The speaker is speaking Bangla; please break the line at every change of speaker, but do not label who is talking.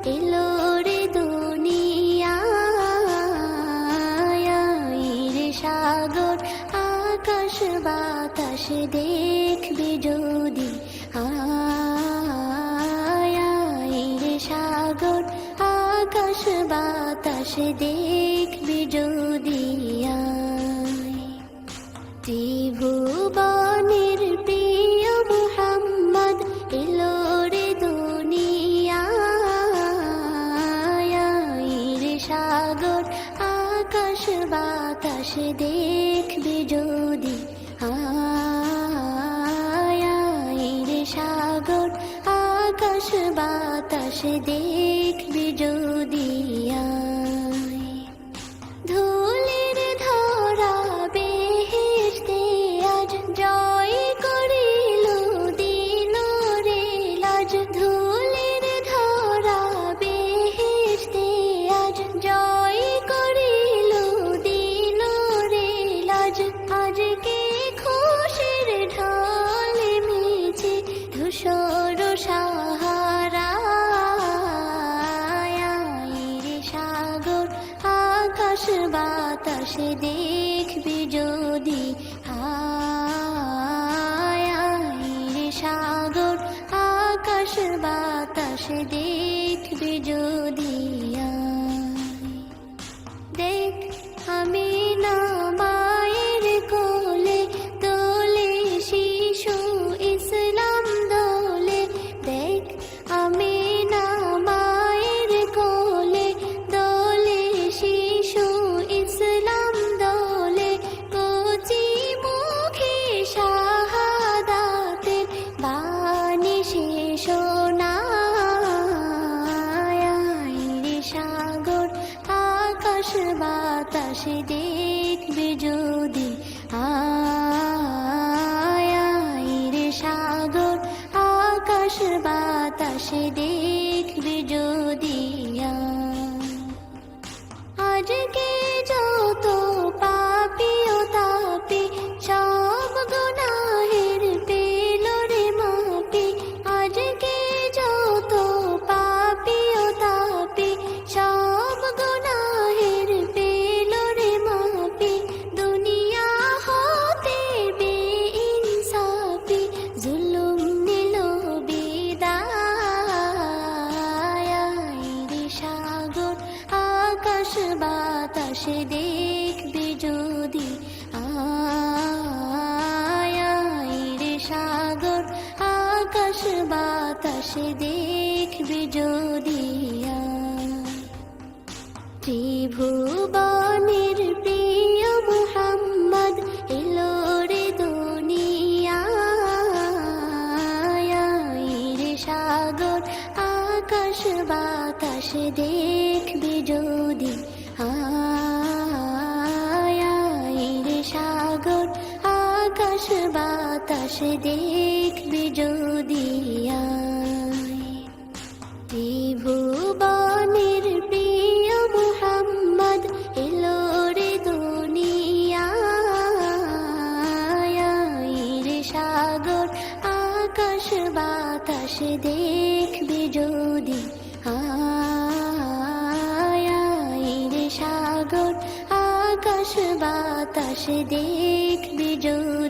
এলো রে দুনিয়ায়, রে সাগর আকাশ বাতাস দেখবি যদি, রে সাগর আকাশ বাতাস দেখবি যদি। ত্রিভুবনের প্রিয় মুহাম্মদ এলো রে দুনিয়ায়, রে সাগর আকাশ বাতাস দেখবি যদি, রে সাগর আকাশ বাতাস দেখবি যদি। ধুলির ধরা বেহেশতে আজ জয় করিল দিল রে লাজ, ধুলির ধরা বেহেশতে আজ জয় করিল দিল রে লাজ। আজকে খুশির ঢল মেছে ধূসর সাহারা, রে সাগর আকাশ বাতাস দেখবি যদি, রে সাগর আকাশ বাতাস দেখবি যদি। দেখ আমি না মায়ের কোলে দোলে শিশু ইসলাম দোলে, দেখ আমি না মায়ের কোলে দোলে শিশু ইসলাম দোলে। কচি মুখে শাহাদাতের বাণী শেষ শোনায়, রে সাগর আকাশ বাতাস দেখবি যদি, রে সাগর আকাশ বাতাস দেখবি যদি। আজকে যত পাপী ও তাপী সব গুনাহের পেল রে মাপি, আজকে যত পাপী ও তাপী সব গুনাহের পেল রে মাপি। দুনিয়া হতে বেইনসাফি জুলুম নিল বিদায়, রে সাগর আকাশ বাতাস দেখবি যদি, রে সাগর আকাশ বাতাস দেখবি যদি। ত্রিভুবনের প্রিয় মুহাম্মদ এলো রে দুনিয়ায়, রে সাগর আকাশ বাতাস দেখবি যদি, রে সাগর আকাশ বাতাস দেখবি যদি। ত্রিভুবনের প্রিয় মুহাম্মদ এলো রে দুনিয়ায়, রে সাগর আকাশ বাতাস দেখবি যদি, রে সাগর আকাশ বাতাস দেখবি যদি।